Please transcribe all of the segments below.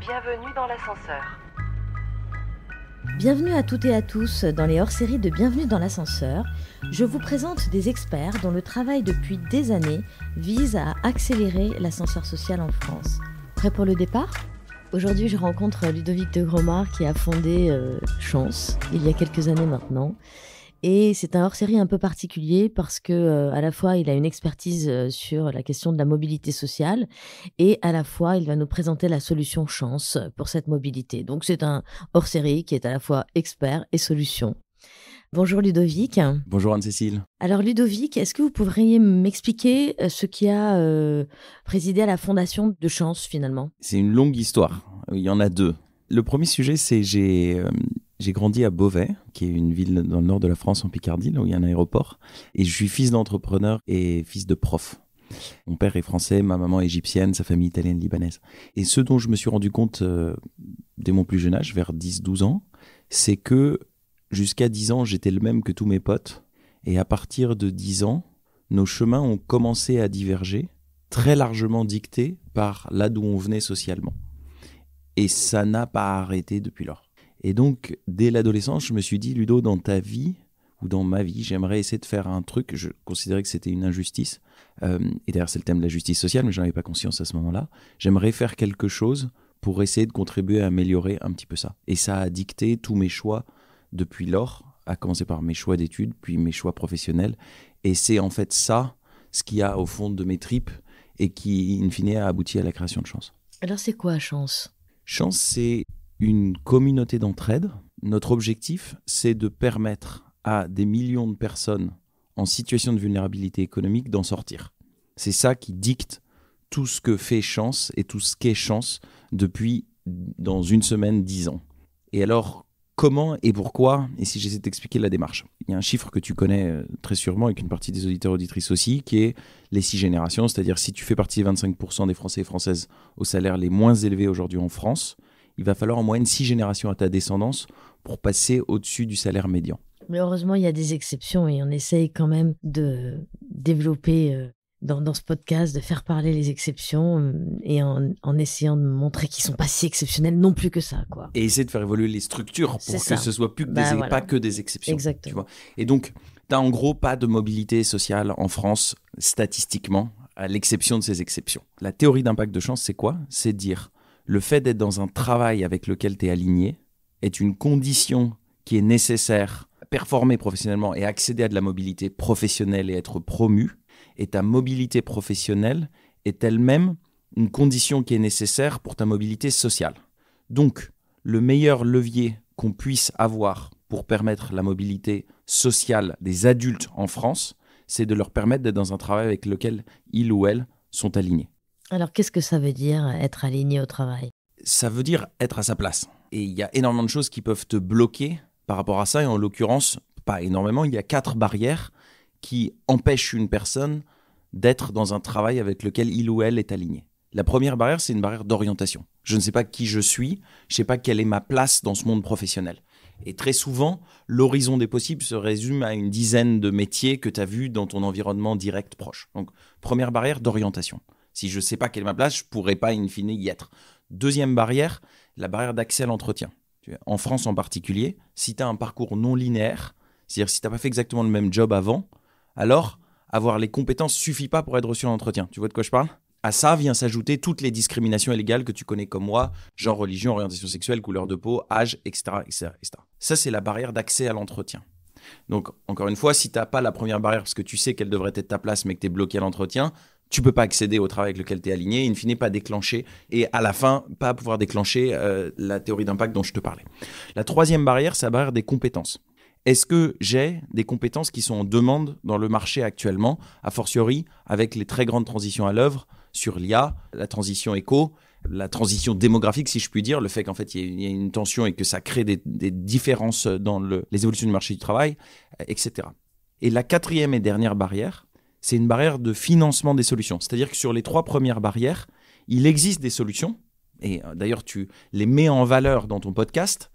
Bienvenue dans l'ascenseur. Bienvenue à toutes et à tous dans les hors-séries de Bienvenue dans l'ascenseur. Je vous présente des experts dont le travail depuis des années vise à accélérer l'ascenseur social en France. Prêt pour le départ ? Aujourd'hui, je rencontre Ludovic de Gromard qui a fondé Chance il y a quelques années maintenant. Et c'est un hors-série un peu particulier parce que à la fois il a une expertise sur la question de la mobilité sociale et à la fois il va nous présenter la solution Chance pour cette mobilité. Donc c'est un hors-série qui est à la fois expert et solution. Bonjour Ludovic. Bonjour Anne-Cécile. Alors Ludovic, est-ce que vous pourriez m'expliquer ce qui a présidé à la fondation de Chance finalement ? C'est une longue histoire, il y en a deux. Le premier sujet, c'est j'ai grandi à Beauvais, qui est une ville dans le nord de la France, en Picardie, là où il y a un aéroport. Et je suis fils d'entrepreneur et fils de prof. Mon père est français, ma maman est égyptienne, sa famille italienne, libanaise. Et ce dont je me suis rendu compte dès mon plus jeune âge, vers 10-12 ans, c'est que jusqu'à 10 ans, j'étais le même que tous mes potes. Et à partir de 10 ans, nos chemins ont commencé à diverger, très largement dictés par là d'où on venait socialement. Et ça n'a pas arrêté depuis lors. Et donc, dès l'adolescence, je me suis dit, Ludo, dans ta vie, ou dans ma vie, j'aimerais essayer de faire un truc. Je considérais que c'était une injustice. Et d'ailleurs, c'est le thème de la justice sociale, mais je n'en avais pas conscience à ce moment-là. J'aimerais faire quelque chose pour essayer de contribuer à améliorer un petit peu ça. Et ça a dicté tous mes choix depuis lors, à commencer par mes choix d'études, puis mes choix professionnels. Et c'est en fait ça, ce qu'il y a au fond de mes tripes, et qui, in fine, a abouti à la création de Chance. Alors c'est quoi Chance ? Chance, c'est une communauté d'entraide. Notre objectif, c'est de permettre à des millions de personnes en situation de vulnérabilité économique d'en sortir. C'est ça qui dicte tout ce que fait Chance et tout ce qu'est Chance depuis, dans une semaine, 10 ans. Et alors, comment et pourquoi ? Et si j'essaie d'expliquer la démarche. Il y a un chiffre que tu connais très sûrement et qu'une partie des auditeurs et auditrices aussi, qui est les 6 générations. C'est-à-dire, si tu fais partie des 25% des Français et Françaises aux salaires les moins élevés aujourd'hui en France, il va falloir en moyenne 6 générations à ta descendance pour passer au-dessus du salaire médian. Mais heureusement, il y a des exceptions et on essaye quand même de développer dans ce podcast, de faire parler les exceptions et en essayant de montrer qu'ils ne sont pas si exceptionnels non plus que ça, quoi. Et essayer de faire évoluer les structures pour que ce soit plus que pas que des exceptions. Exactement. Tu vois. Et donc, tu n'as en gros pas de mobilité sociale en France, statistiquement, à l'exception de ces exceptions. La théorie d'impact de Chance, c'est quoi ? C'est de dire le fait d'être dans un travail avec lequel tu es aligné est une condition qui est nécessaire à performer professionnellement et accéder à de la mobilité professionnelle et être promu. Et ta mobilité professionnelle est elle-même une condition qui est nécessaire pour ta mobilité sociale. Donc, le meilleur levier qu'on puisse avoir pour permettre la mobilité sociale des adultes en France, c'est de leur permettre d'être dans un travail avec lequel ils ou elles sont alignés. Alors, qu'est-ce que ça veut dire être aligné au travail ? Ça veut dire être à sa place. Et il y a énormément de choses qui peuvent te bloquer par rapport à ça. Et en l'occurrence, pas énormément, il y a 4 barrières qui empêchent une personne d'être dans un travail avec lequel il ou elle est aligné. La première barrière, c'est une barrière d'orientation. Je ne sais pas qui je suis, je ne sais pas quelle est ma place dans ce monde professionnel. Et très souvent, l'horizon des possibles se résume à une dizaine de métiers que tu as vus dans ton environnement direct proche. Donc, première barrière d'orientation. Si je ne sais pas quelle est ma place, je ne pourrais pas, in fine, y être. Deuxième barrière, la barrière d'accès à l'entretien. En France en particulier, si tu as un parcours non linéaire, c'est-à-dire si tu n'as pas fait exactement le même job avant, alors avoir les compétences ne suffit pas pour être reçu en entretien. Tu vois de quoi je parle ? À ça vient s'ajouter toutes les discriminations illégales que tu connais comme moi, genre, religion, orientation sexuelle, couleur de peau, âge, etc., etc., etc. Ça, c'est la barrière d'accès à l'entretien. Donc, encore une fois, si tu n'as pas la première barrière parce que tu sais quelle devrait être ta place mais que tu es bloqué à l'entretien, tu ne peux pas accéder au travail avec lequel tu es aligné, in fine, pas déclencher, et à la fin, pas pouvoir déclencher la théorie d'impact dont je te parlais. La troisième barrière, c'est la barrière des compétences. Est-ce que j'ai des compétences qui sont en demande dans le marché actuellement, a fortiori avec les très grandes transitions à l'œuvre sur l'IA, la transition éco, la transition démographique, si je puis dire, le fait qu'en fait il y a une tension et que ça crée des différences dans les évolutions du marché du travail, etc. Et la quatrième et dernière barrière, c'est une barrière de financement des solutions. C'est-à-dire que sur les 3 premières barrières, il existe des solutions, et d'ailleurs tu les mets en valeur dans ton podcast,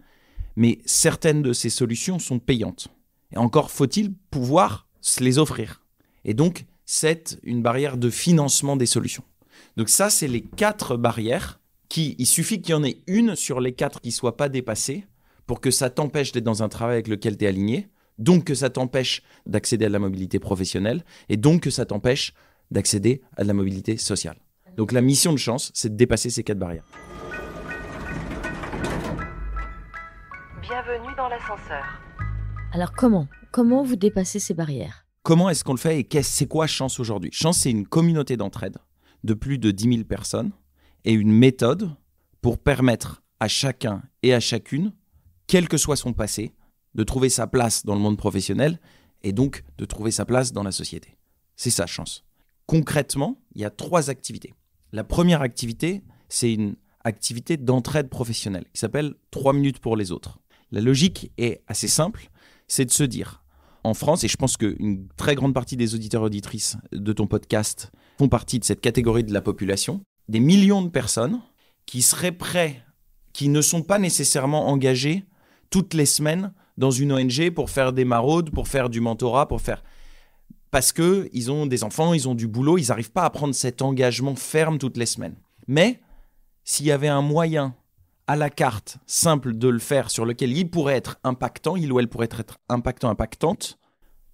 mais certaines de ces solutions sont payantes. Et encore faut-il pouvoir se les offrir. Et donc, c'est une barrière de financement des solutions. Donc ça, c'est les 4 barrières il suffit qu'il y en ait une sur les 4 qui ne soit pas dépassée pour que ça t'empêche d'être dans un travail avec lequel tu es aligné, donc que ça t'empêche d'accéder à la mobilité professionnelle et donc que ça t'empêche d'accéder à de la mobilité sociale. Donc la mission de chance, c'est de dépasser ces 4 barrières. Bienvenue dans l'ascenseur. Alors comment vous dépassez ces barrières? Comment est-ce qu'on le fait et c'est quoi Chance aujourd'hui? Chance, c'est une communauté d'entraide de plus de 10 000 personnes et une méthode pour permettre à chacun et à chacune, quel que soit son passé, de trouver sa place dans le monde professionnel et donc de trouver sa place dans la société. C'est ça, Chance. Concrètement, il y a 3 activités. La première activité, c'est une activité d'entraide professionnelle qui s'appelle 3 minutes pour les autres. La logique est assez simple, c'est de se dire, en France, et je pense qu'une très grande partie des auditeurs et auditrices de ton podcast font partie de cette catégorie de la population, des millions de personnes qui seraient prêts, qui ne sont pas nécessairement engagés toutes les semaines dans une ONG pour faire des maraudes, pour faire du mentorat, parce qu'ils ont des enfants, ils ont du boulot, ils n'arrivent pas à prendre cet engagement ferme toutes les semaines. Mais s'il y avait un moyen à la carte simple de le faire sur lequel il pourrait être impactant, il ou elle pourrait être impactant, impactante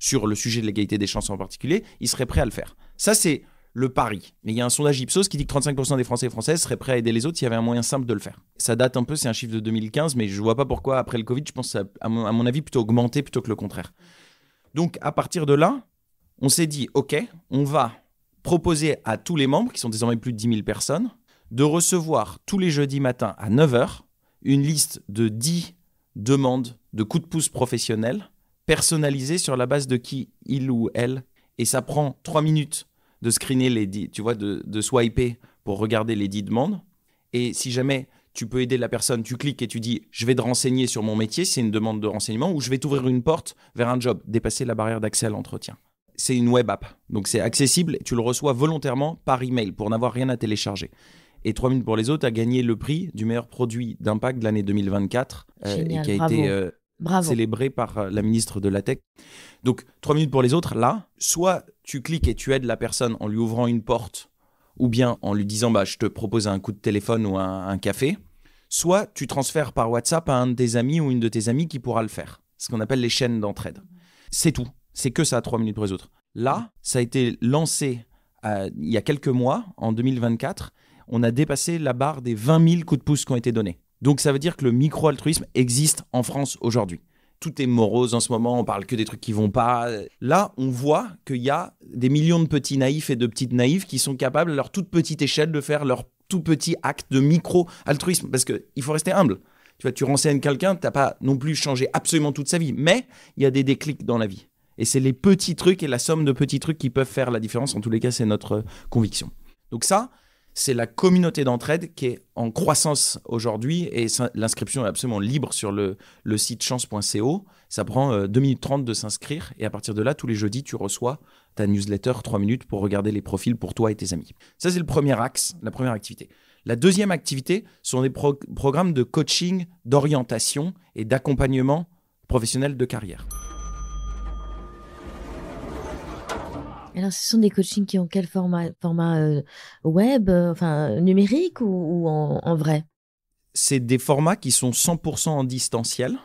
sur le sujet de l'égalité des chances en particulier, il serait prêt à le faire. Ça, c'est le pari. Mais il y a un sondage Ipsos qui dit que 35% des Français et Françaises seraient prêts à aider les autres s'il y avait un moyen simple de le faire. Ça date un peu, c'est un chiffre de 2015, mais je ne vois pas pourquoi, après le Covid, je pense que ça a, à mon avis, plutôt augmenté plutôt que le contraire. Donc, à partir de là, on s'est dit, OK, on va proposer à tous les membres, qui sont désormais plus de 10 000 personnes, de recevoir tous les jeudis matins à 9h une liste de 10 demandes de coups de pouce professionnels personnalisées sur la base de qui il ou elle. Et ça prend 3 minutes de screener les 10, tu vois, de swiper pour regarder les 10 demandes. Et si jamais tu peux aider la personne, tu cliques et tu dis « je vais te renseigner sur mon métier », c'est une demande de renseignement, ou « je vais t'ouvrir une porte vers un job », dépasser la barrière d'accès à l'entretien. C'est une web app, donc c'est accessible, tu le reçois volontairement par email pour n'avoir rien à télécharger. Et 3 minutes pour les autres a gagné le prix du meilleur produit d'impact de l'année 2024 Génial, et qui a bravo. été célébré par la ministre de la Tech. Donc 3 minutes pour les autres, là, soit tu cliques et tu aides la personne en lui ouvrant une porte ou bien en lui disant je te propose un coup de téléphone ou un café, soit tu transfères par WhatsApp à un de tes amis ou une de tes amies qui pourra le faire. Ce qu'on appelle les chaînes d'entraide. C'est tout. C'est que ça, 3 minutes pour les autres. Là, ça a été lancé il y a quelques mois, en 2024. On a dépassé la barre des 20 000 coups de pouce qui ont été donnés. Donc ça veut dire que le micro-altruisme existe en France aujourd'hui. Tout est morose en ce moment, on parle que des trucs qui vont pas. Là, on voit qu'il y a des millions de petits naïfs et de petites naïves qui sont capables, à leur toute petite échelle, de faire leur tout petit acte de micro-altruisme. Parce qu'il faut rester humble. Tu vois, tu renseignes quelqu'un, tu n'as pas non plus changé absolument toute sa vie. Mais il y a des déclics dans la vie. Et c'est les petits trucs et la somme de petits trucs qui peuvent faire la différence. En tous les cas, c'est notre conviction. Donc ça, c'est la communauté d'entraide qui est en croissance aujourd'hui et l'inscription est absolument libre sur le site chance.co. Ça prend 2 minutes 30 de s'inscrire et à partir de là, tous les jeudis, tu reçois ta newsletter 3 minutes pour regarder les profils pour toi et tes amis. Ça, c'est le premier axe, la première activité. La deuxième activité sont des programmes de coaching, d'orientation et d'accompagnement professionnel de carrière. Alors, ce sont des coachings qui ont quel format web, numérique ou en vrai? C'est des formats qui sont 100% en distanciel.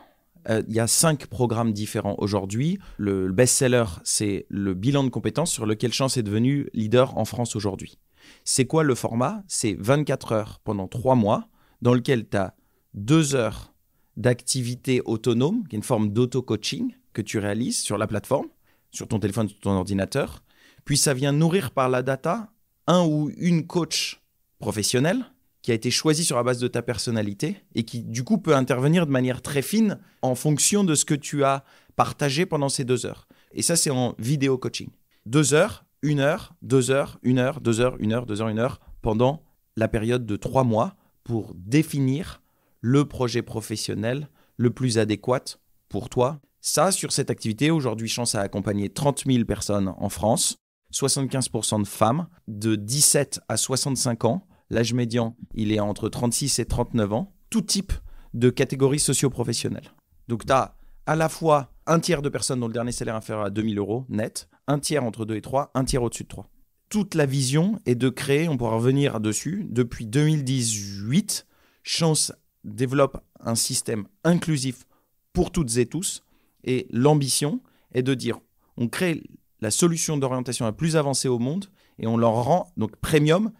Il y a 5 programmes différents aujourd'hui. Le best-seller, c'est le bilan de compétences sur lequel Chance est devenu leader en France aujourd'hui. C'est quoi le format? C'est 24 heures pendant 3 mois dans lequel tu as 2 heures d'activité autonome, qui est une forme d'auto-coaching que tu réalises sur la plateforme, sur ton téléphone, sur ton ordinateur. Puis ça vient nourrir par la data un ou une coach professionnelle qui a été choisi sur la base de ta personnalité et qui du coup peut intervenir de manière très fine en fonction de ce que tu as partagé pendant ces 2 heures. Et ça, c'est en vidéo coaching. 2 heures, 1 heure, 2 heures, 1 heure, 2 heures, 1 heure, 2 heures, 1 heure pendant la période de 3 mois pour définir le projet professionnel le plus adéquat pour toi. Ça, sur cette activité, aujourd'hui, Chance a accompagné 30 000 personnes en France, 75% de femmes de 17 à 65 ans. L'âge médian, il est entre 36 et 39 ans. Tout type de catégories socio-professionnelles. Donc, tu as à la fois un tiers de personnes dont le dernier salaire est inférieur à 2 000 € net, un tiers entre 2 et 3, un tiers au-dessus de 3. toute la vision est de créer, on pourra revenir dessus, depuis 2018, Chance développe un système inclusif pour toutes et tous. Et l'ambition est de dire, on crée la solution d'orientation la plus avancée au monde et on leur rend donc premium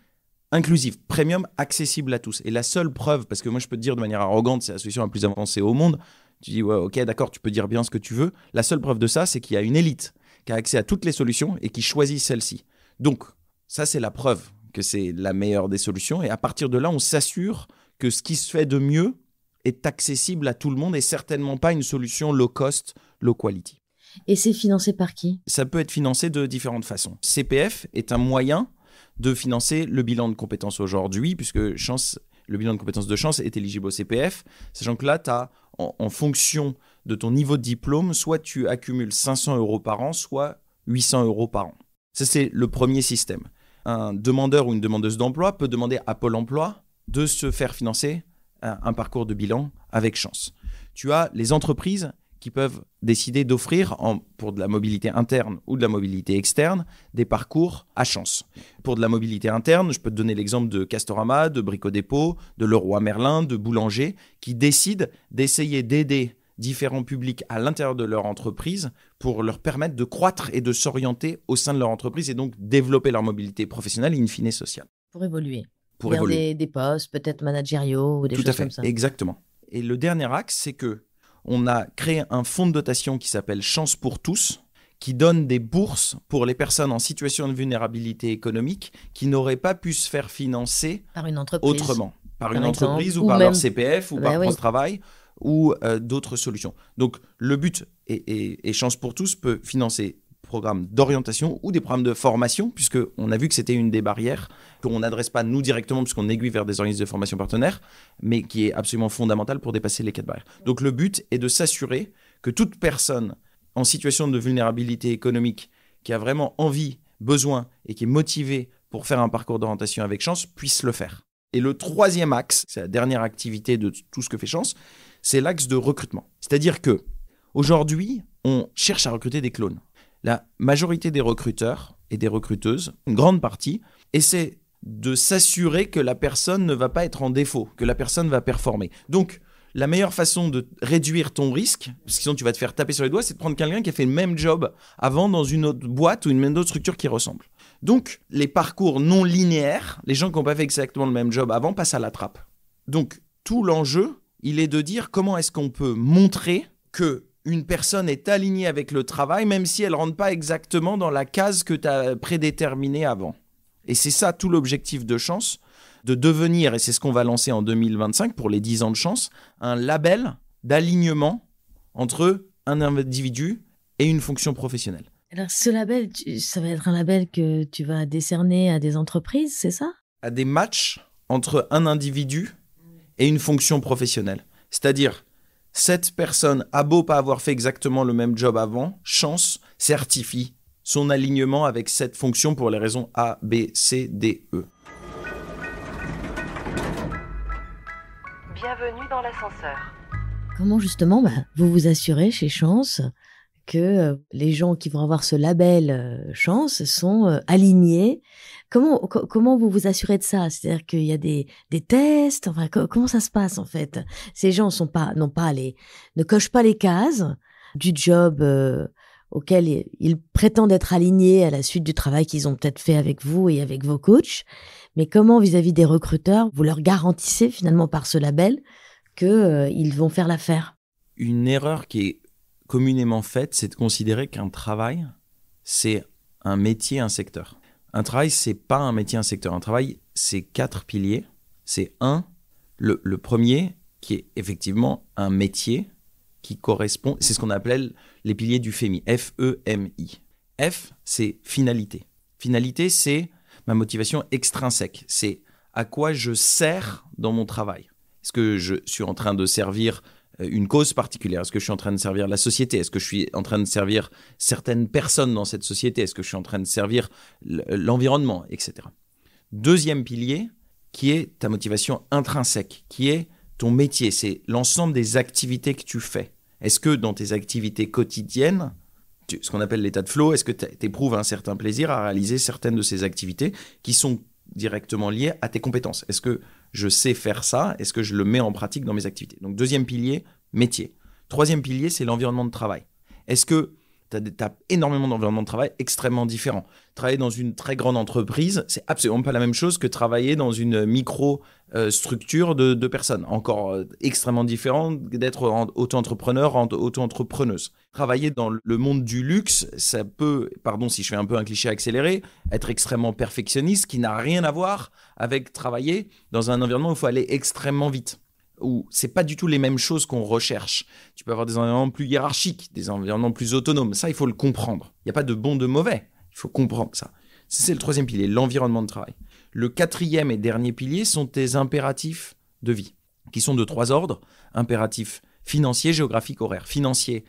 inclusif, premium accessible à tous. Et la seule preuve, parce que moi je peux te dire de manière arrogante, c'est la solution la plus avancée au monde, tu dis ouais, ok, d'accord, tu peux dire bien ce que tu veux. La seule preuve de ça, c'est qu'il y a une élite qui a accès à toutes les solutions et qui choisit celle-ci. Donc ça, c'est la preuve que c'est la meilleure des solutions. Et à partir de là, on s'assure que ce qui se fait de mieux est accessible à tout le monde et certainement pas une solution low cost, low quality. Et c'est financé par qui ? Ça peut être financé de différentes façons. CPF est un moyen de financer le bilan de compétences aujourd'hui, puisque le bilan de compétences de Chance est éligible au CPF, sachant que là, tu as, en fonction de ton niveau de diplôme, soit tu accumules 500 € par an, soit 800 € par an. Ça, c'est le premier système. Un demandeur ou une demandeuse d'emploi peut demander à Pôle emploi de se faire financer un parcours de bilan avec Chance. Tu as les entreprises qui peuvent décider d'offrir, pour de la mobilité interne ou de la mobilité externe, des parcours à Chance. Pour de la mobilité interne, je peux te donner l'exemple de Castorama, de Brico Dépôt, de Leroy Merlin, de Boulanger, qui décident d'essayer d'aider différents publics à l'intérieur de leur entreprise pour leur permettre de croître et de s'orienter au sein de leur entreprise et donc développer leur mobilité professionnelle et in fine sociale. Pour évoluer. Pour évoluer. Des postes peut-être managériaux ou des Tout choses à fait, comme ça. exactement. Et le dernier axe, c'est que on a créé un fonds de dotation qui s'appelle Chance pour tous, qui donne des bourses pour les personnes en situation de vulnérabilité économique qui n'auraient pas pu se faire financer par une entreprise autrement. Par une exemple, entreprise ou par même... leur CPF ou par France Travail ou d'autres solutions. Donc le but, et Chance pour tous peut financer programmes d'orientation ou des programmes de formation, puisqu'on a vu que c'était une des barrières qu'on n'adresse pas nous directement, puisqu'on aiguille vers des organismes de formation partenaires, mais qui est absolument fondamental pour dépasser les 4 barrières. Donc le but est de s'assurer que toute personne en situation de vulnérabilité économique qui a vraiment envie, besoin et qui est motivée pour faire un parcours d'orientation avec Chance puisse le faire. Et le troisième axe, c'est la dernière activité de tout ce que fait Chance, c'est l'axe de recrutement. C'est-à-dire que aujourd'hui, on cherche à recruter des clones. La majorité des recruteurs et des recruteuses, une grande partie, essaient de s'assurer que la personne ne va pas être en défaut, que la personne va performer. Donc, la meilleure façon de réduire ton risque, parce que sinon tu vas te faire taper sur les doigts, c'est de prendre quelqu'un qui a fait le même job avant dans une autre boîte ou une même autre structure qui ressemble. Donc, les parcours non linéaires, les gens qui n'ont pas fait exactement le même job avant passent à la trappe. Donc, tout l'enjeu, il est de dire comment est-ce qu'on peut montrer que une personne est alignée avec le travail, même si elle ne rentre pas exactement dans la case que tu as prédéterminée avant. Et c'est ça tout l'objectif de Chance, de devenir, et c'est ce qu'on va lancer en 2025 pour les 10 ans de Chance, un label d'alignement entre un individu et une fonction professionnelle. Alors ce label, ça va être un label que tu vas décerner à des entreprises, c'est ça ? À des matchs entre un individu et une fonction professionnelle. C'est-à-dire, cette personne a beau pas avoir fait exactement le même job avant, Chance certifie son alignement avec cette fonction pour les raisons A, B, C, D, E. Bienvenue dans l'ascenseur. Comment justement vous vous assurez chez Chance que les gens qui vont avoir ce label Chance sont alignés ? Comment vous vous assurez de ça ? C'est-à-dire qu'il y a des tests, enfin, comment ça se passe en fait ? Ces gens ne cochent pas les cases du job auquel ils prétendent être alignés à la suite du travail qu'ils ont peut-être fait avec vous et avec vos coachs. Mais comment vis-à-vis des recruteurs, vous leur garantissez finalement par ce label qu'ils vont faire l'affaire ? Une erreur qui est communément faite, c'est de considérer qu'un travail, c'est un métier, un secteur. Un travail, c'est pas un métier, un secteur. Un travail, c'est 4 piliers. C'est le premier qui est effectivement un métier qui correspond, c'est ce qu'on appelle les piliers du FEMI, F-E-M-I. F, c'est finalité. Finalité, c'est ma motivation extrinsèque. C'est à quoi je sers dans mon travail. Est-ce que je suis en train de servir une cause particulière ? Est-ce que je suis en train de servir la société ? Est-ce que je suis en train de servir certaines personnes dans cette société ? Est-ce que je suis en train de servir l'environnement, etc. Deuxième pilier, qui est ta motivation intrinsèque, qui est ton métier. C'est l'ensemble des activités que tu fais. Est-ce que dans tes activités quotidiennes, ce qu'on appelle l'état de flow, est-ce que tu éprouves un certain plaisir à réaliser certaines de ces activités qui sont directement liées à tes compétences? Est-ce que je sais faire ça? Est-ce que je le mets en pratique dans mes activités? Donc, deuxième pilier, métier. Troisième pilier, c'est l'environnement de travail. Est-ce que tu as énormément d'environnements de travail extrêmement différents? Travailler dans une très grande entreprise, c'est absolument pas la même chose que travailler dans une micro-structure de personnes. Encore extrêmement différent d'être auto-entrepreneur, auto-entrepreneuse. Travailler dans le monde du luxe, ça peut, pardon si je fais un peu un cliché accéléré, être extrêmement perfectionniste, qui n'a rien à voir avec travailler dans un environnement où il faut aller extrêmement vite. Où c'est pas du tout les mêmes choses qu'on recherche. Tu peux avoir des environnements plus hiérarchiques, des environnements plus autonomes. Ça, il faut le comprendre. Il n'y a pas de bon, de mauvais. Il faut comprendre ça. C'est le troisième pilier, l'environnement de travail. Le quatrième et dernier pilier sont tes impératifs de vie, qui sont de 3 ordres. Impératif financier, géographique, horaire. Financier,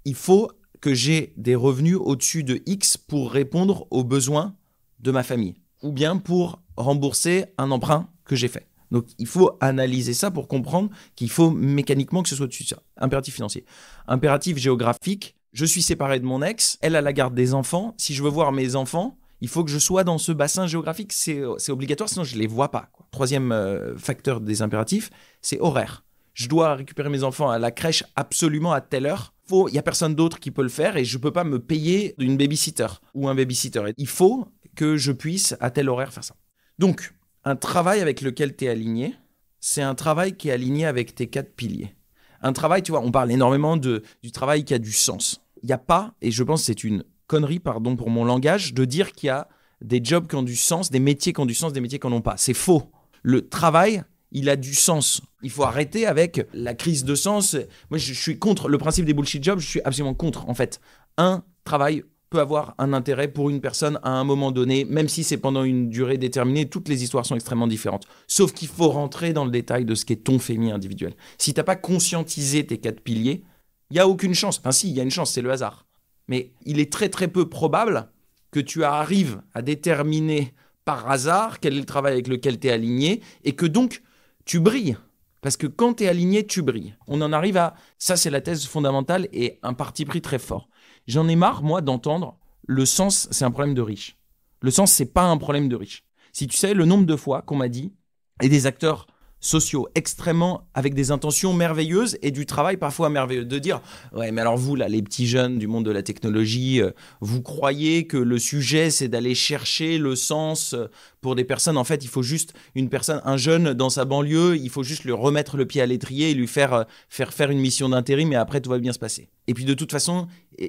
il faut que j'ai des revenus au-dessus de X pour répondre aux besoins de ma famille, ou bien pour rembourser un emprunt que j'ai fait. Donc, il faut analyser ça pour comprendre qu'il faut mécaniquement que ce soit dessus de ça. Impératif financier. Impératif géographique, je suis séparé de mon ex, elle a la garde des enfants. Si je veux voir mes enfants, il faut que je sois dans ce bassin géographique. C'est obligatoire, sinon je ne les vois pas, quoi. Troisième facteur des impératifs, c'est horaire. Je dois récupérer mes enfants à la crèche absolument à telle heure. Il n'y a personne d'autre qui peut le faire et je ne peux pas me payer une babysitter ou un babysitter. Il faut que je puisse à tel horaire faire ça. Donc, un travail avec lequel tu es aligné, c'est un travail qui est aligné avec tes 4 piliers. Un travail, tu vois, on parle énormément du travail qui a du sens. Il n'y a pas, et je pense que c'est une connerie, pardon pour mon langage, de dire qu'il y a des jobs qui ont du sens, des métiers qui ont du sens, des métiers qui n'en ont pas. C'est faux. Le travail, il a du sens. Il faut arrêter avec la crise de sens. Moi, je suis contre le principe des bullshit jobs, je suis absolument contre, en fait. Un travail peut avoir un intérêt pour une personne à un moment donné, même si c'est pendant une durée déterminée. Toutes les histoires sont extrêmement différentes. Sauf qu'il faut rentrer dans le détail de ce qu'est ton féminin individuel. Si tu n'as pas conscientisé tes 4 piliers, il n'y a aucune chance. Enfin si, il y a une chance, c'est le hasard. Mais il est très très peu probable que tu arrives à déterminer par hasard quel est le travail avec lequel tu es aligné et que donc tu brilles. Parce que quand tu es aligné, tu brilles. On en arrive à... Ça, c'est la thèse fondamentale et un parti pris très fort. J'en ai marre, moi, d'entendre le sens, c'est un problème de riche. Le sens, c'est pas un problème de riche. Si tu sais le nombre de fois qu'on m'a dit, et des acteurs sociaux extrêmement avec des intentions merveilleuses et du travail parfois merveilleux, de dire ouais mais alors vous là les petits jeunes du monde de la technologie, vous croyez que le sujet c'est d'aller chercher le sens pour des personnes, en fait il faut juste un jeune dans sa banlieue, il faut juste lui remettre le pied à l'étrier et lui faire une mission d'intérim et après tout va bien se passer. Et puis de toute façon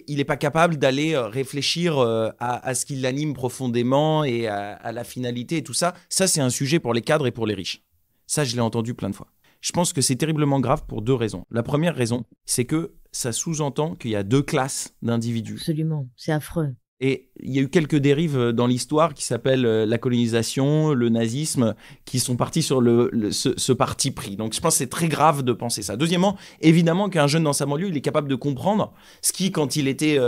il n'est pas capable d'aller réfléchir à ce qui l'anime profondément et à la finalité et tout ça. Ça c'est un sujet pour les cadres et pour les riches. Ça, je l'ai entendu plein de fois. Je pense que c'est terriblement grave pour 2 raisons. La première raison, c'est que ça sous-entend qu'il y a 2 classes d'individus. Absolument, c'est affreux. Et il y a eu quelques dérives dans l'histoire qui s'appellent la colonisation, le nazisme, qui sont partis sur ce parti pris. Donc je pense que c'est très grave de penser ça. Deuxièmement, évidemment qu'un jeune dans sa banlieue, il est capable de comprendre ce qui, quand il était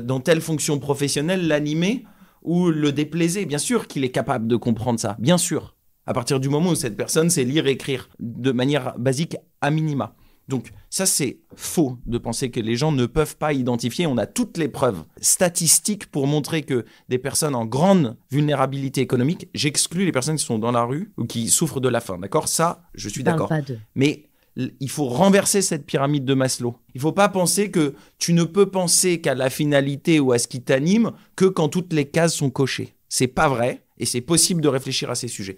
dans telle fonction professionnelle, l'animait ou le déplaisait. Bien sûr qu'il est capable de comprendre ça, bien sûr. À partir du moment où cette personne sait lire et écrire de manière basique à minima. Donc ça, c'est faux de penser que les gens ne peuvent pas identifier. On a toutes les preuves statistiques pour montrer que des personnes en grande vulnérabilité économique, j'exclus les personnes qui sont dans la rue ou qui souffrent de la faim, d'accord? Ça, je suis d'accord. Mais il faut renverser cette pyramide de Maslow. Il ne faut pas penser que tu ne peux penser qu'à la finalité ou à ce qui t'anime que quand toutes les cases sont cochées. C'est pas vrai et c'est possible de réfléchir à ces sujets.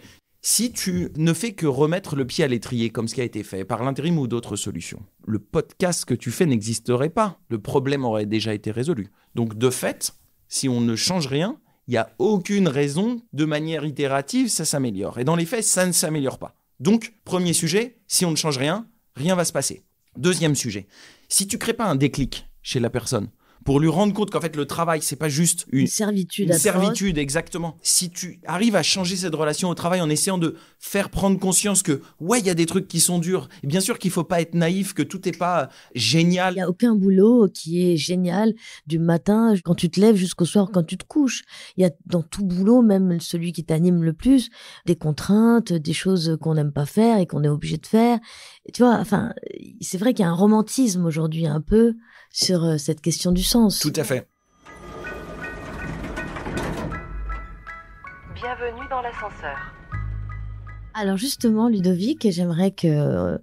Si tu ne fais que remettre le pied à l'étrier, comme ce qui a été fait par l'intérim ou d'autres solutions, le podcast que tu fais n'existerait pas. Le problème aurait déjà été résolu. Donc, de fait, si on ne change rien, il n'y a aucune raison, de manière itérative, ça s'améliore. Et dans les faits, ça ne s'améliore pas. Donc, premier sujet, si on ne change rien, rien va se passer. Deuxième sujet, si tu ne crées pas un déclic chez la personne, pour lui rendre compte qu'en fait, le travail, c'est pas juste une servitude. Une servitude, exactement. Si tu arrives à changer cette relation au travail en essayant de faire prendre conscience que, ouais, il y a des trucs qui sont durs. Et bien sûr qu'il faut pas être naïf, que tout n'est pas génial. Il n'y a aucun boulot qui est génial du matin quand tu te lèves jusqu'au soir quand tu te couches. Il y a dans tout boulot, même celui qui t'anime le plus, des contraintes, des choses qu'on n'aime pas faire et qu'on est obligé de faire. Et tu vois, enfin, c'est vrai qu'il y a un romantisme aujourd'hui un peu sur cette question du sens. Tout à fait. Bienvenue dans l'ascenseur. Alors justement, Ludovic, j'aimerais que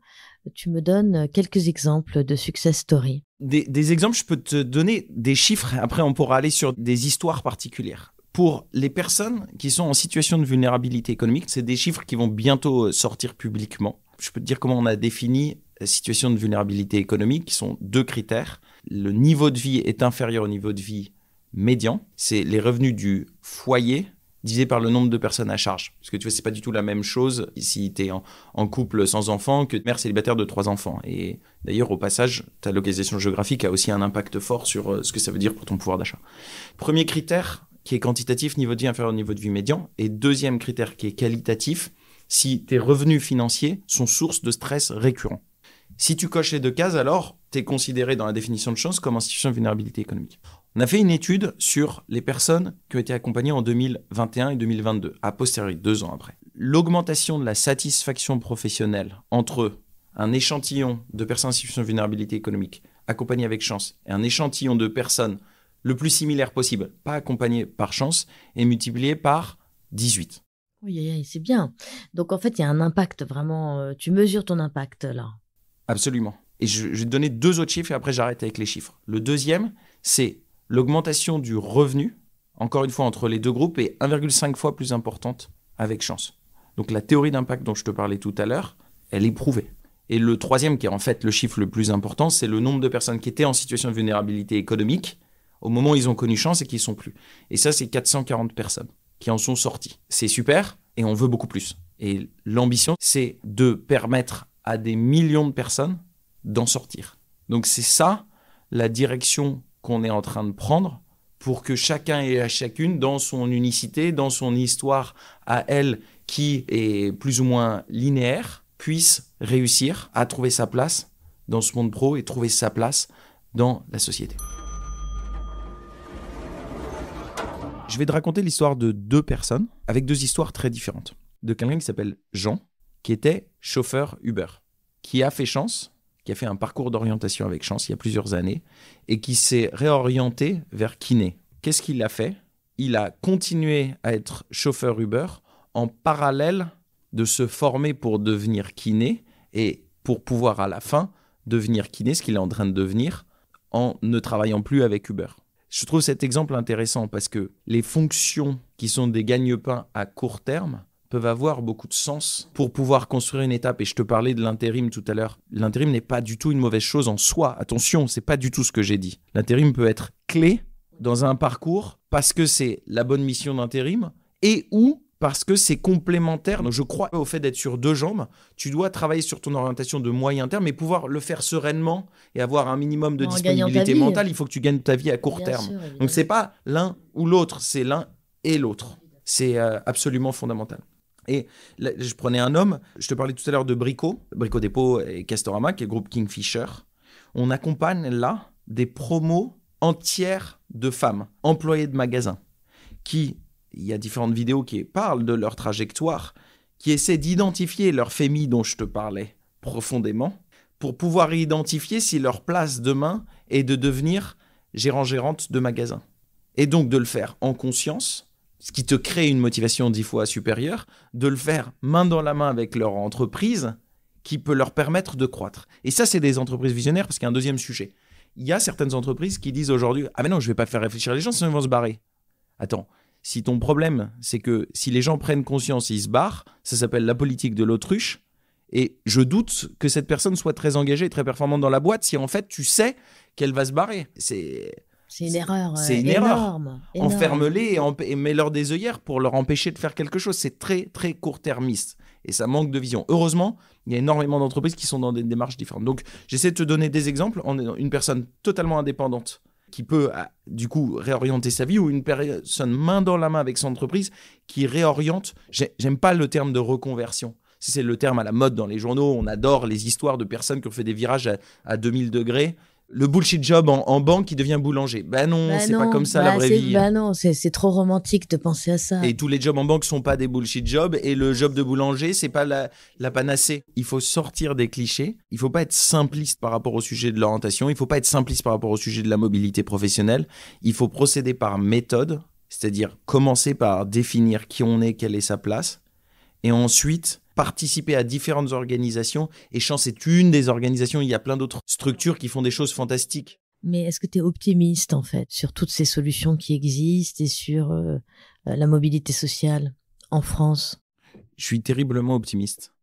tu me donnes quelques exemples de success story. Des exemples, je peux te donner des chiffres. Après, on pourra aller sur des histoires particulières. Pour les personnes qui sont en situation de vulnérabilité économique, c'est des chiffres qui vont bientôt sortir publiquement. Je peux te dire comment on a défini la situation de vulnérabilité économique, qui sont 2 critères. Le niveau de vie est inférieur au niveau de vie médian. C'est les revenus du foyer divisé par le nombre de personnes à charge. Parce que tu vois, c'est pas du tout la même chose si tu es en couple sans enfants que mère célibataire de 3 enfants. Et d'ailleurs, au passage, ta localisation géographique a aussi un impact fort sur ce que ça veut dire pour ton pouvoir d'achat. Premier critère qui est quantitatif, niveau de vie inférieur au niveau de vie médian. Et deuxième critère qui est qualitatif, si tes revenus financiers sont source de stress récurrent. Si tu coches les 2 cases, alors tu es considéré dans la définition de chance comme en situation de vulnérabilité économique. On a fait une étude sur les personnes qui ont été accompagnées en 2021 et 2022, a posteriori, 2 ans après. L'augmentation de la satisfaction professionnelle entre un échantillon de personnes en situation de vulnérabilité économique accompagnées avec chance et un échantillon de personnes le plus similaire possible, pas accompagnées par chance, est multiplié par 18. Oui, c'est bien. Donc en fait, il y a un impact vraiment. Tu mesures ton impact là. Absolument. Et je vais te donner 2 autres chiffres et après j'arrête avec les chiffres. Le deuxième, c'est l'augmentation du revenu, encore une fois entre les 2 groupes, est 1,5 fois plus importante avec chance. Donc la théorie d'impact dont je te parlais tout à l'heure, elle est prouvée. Et le troisième, qui est en fait le chiffre le plus important, c'est le nombre de personnes qui étaient en situation de vulnérabilité économique au moment où ils ont connu chance et qui ne sont plus. Et ça, c'est 440 personnes qui en sont sorties. C'est super et on veut beaucoup plus. Et l'ambition, c'est de permettre à des millions de personnes d'en sortir. Donc c'est ça la direction qu'on est en train de prendre pour que chacun et à chacune, dans son unicité, dans son histoire à elle qui est plus ou moins linéaire, puisse réussir à trouver sa place dans ce monde pro et trouver sa place dans la société. Je vais te raconter l'histoire de 2 personnes avec 2 histoires très différentes. De quelqu'un qui s'appelle Jean, qui était chauffeur Uber, qui a fait chance, qui a fait un parcours d'orientation avec chance il y a plusieurs années et qui s'est réorienté vers kiné. Qu'est-ce qu'il a fait ? Il a continué à être chauffeur Uber en parallèle de se former pour devenir kiné et pour pouvoir à la fin devenir kiné, ce qu'il est en train de devenir, en ne travaillant plus avec Uber. Je trouve cet exemple intéressant parce que les fonctions qui sont des gagne-pains à court terme peuvent avoir beaucoup de sens pour pouvoir construire une étape. Et je te parlais de l'intérim tout à l'heure. L'intérim n'est pas du tout une mauvaise chose en soi. Attention, c'est pas du tout ce que j'ai dit. L'intérim peut être clé dans un parcours parce que c'est la bonne mission d'intérim et ou parce que c'est complémentaire. Donc je crois au fait d'être sur 2 jambes. Tu dois travailler sur ton orientation de moyen terme, mais pouvoir le faire sereinement et avoir un minimum de disponibilité mentale. Il faut que tu gagnes ta vie à court terme. Sûr, donc c'est pas l'un ou l'autre, c'est l'un et l'autre. C'est absolument fondamental. Et là, je prenais un homme, je te parlais tout à l'heure de Brico Dépôt et Castorama, qui est le groupe Kingfisher. On accompagne là des promos entières de femmes, employées de magasins, il y a différentes vidéos qui parlent de leur trajectoire, qui essaient d'identifier leur fémie dont je te parlais profondément, pour pouvoir identifier si leur place demain est de devenir gérante de magasin. Et donc de le faire en conscience, ce qui te crée une motivation 10 fois supérieure, de le faire main dans la main avec leur entreprise qui peut leur permettre de croître. Et ça, c'est des entreprises visionnaires parce qu'il y a un deuxième sujet. Il y a certaines entreprises qui disent aujourd'hui « Ah mais non, je ne vais pas faire réfléchir les gens, sinon ils vont se barrer. » Attends, si ton problème, c'est que si les gens prennent conscience et ils se barrent, ça s'appelle la politique de l'autruche. Et je doute que cette personne soit très engagée et très performante dans la boîte si en fait tu sais qu'elle va se barrer. C'est une erreur. C'est une énorme. Enferme-les et mets-leur des œillères pour leur empêcher de faire quelque chose. C'est très, très court-termiste. Et ça manque de vision. Heureusement, il y a énormément d'entreprises qui sont dans des démarches différentes. Donc, j'essaie de te donner des exemples. Une personne totalement indépendante qui peut, du coup, réorienter sa vie ou une personne main dans la main avec son entreprise qui réoriente. J'aime pas le terme de reconversion. C'est le terme à la mode dans les journaux. On adore les histoires de personnes qui ont fait des virages à 2000 degrés. Le bullshit job en banque qui devient boulanger. Non, c'est pas comme ça la vraie vie. Non, c'est trop romantique de penser à ça. Et tous les jobs en banque sont pas des bullshit jobs et le job de boulanger, c'est pas la panacée. Il faut sortir des clichés. Il faut pas être simpliste par rapport au sujet de l'orientation. Il faut pas être simpliste par rapport au sujet de la mobilité professionnelle. Il faut procéder par méthode. C'est-à-dire commencer par définir qui on est, quelle est sa place, et ensuite participer à différentes organisations. Et Chant, c'est une des organisations, il y a plein d'autres structures qui font des choses fantastiques. Mais est-ce que tu es optimiste, en fait, sur toutes ces solutions qui existent et sur la mobilité sociale en France ? Je suis terriblement optimiste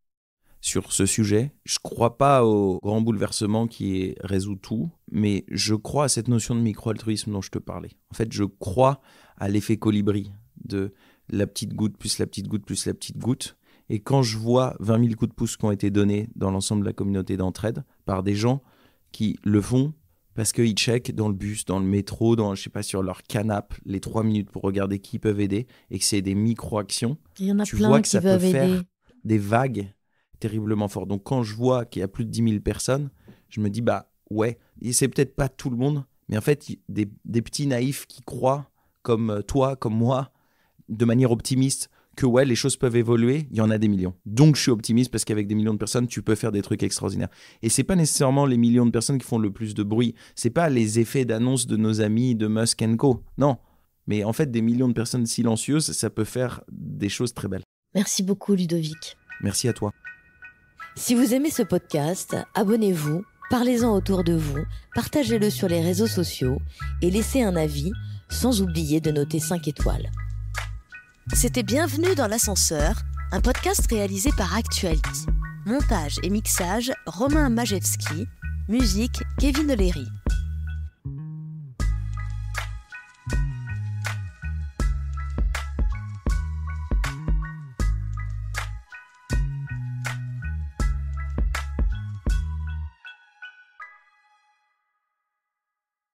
sur ce sujet. Je ne crois pas au grand bouleversement qui résout tout, mais je crois à cette notion de micro-altruisme dont je te parlais. En fait, je crois à l'effet colibri de la petite goutte plus la petite goutte plus la petite goutte. Et quand je vois 20 000 coups de pouce qui ont été donnés dans l'ensemble de la communauté d'entraide par des gens qui le font parce qu'ils checkent dans le bus, dans le métro, sur leur canapé, les 3 minutes pour regarder qui peuvent aider, et que c'est des micro-actions, il y en a tu plein vois que qui ça peut veulent faire aider. des vagues terriblement fortes. Donc quand je vois qu'il y a plus de 10 000 personnes, je me dis, ouais, et c'est peut-être pas tout le monde, mais en fait, des petits naïfs qui croient, comme toi, comme moi, de manière optimiste, que ouais, les choses peuvent évoluer, il y en a des millions. Donc je suis optimiste parce qu'avec des millions de personnes, tu peux faire des trucs extraordinaires. Et c'est pas nécessairement les millions de personnes qui font le plus de bruit. C'est pas les effets d'annonce de nos amis de Musk & Co. Non. Mais en fait, des millions de personnes silencieuses, ça peut faire des choses très belles. Merci beaucoup, Ludovic. Merci à toi. Si vous aimez ce podcast, abonnez-vous, parlez-en autour de vous, partagez-le sur les réseaux sociaux et laissez un avis, sans oublier de noter 5 étoiles. C'était Bienvenue dans l'ascenseur, un podcast réalisé par Actuality. Montage et mixage, Romain Majewski. Musique, Kevin O'Leary.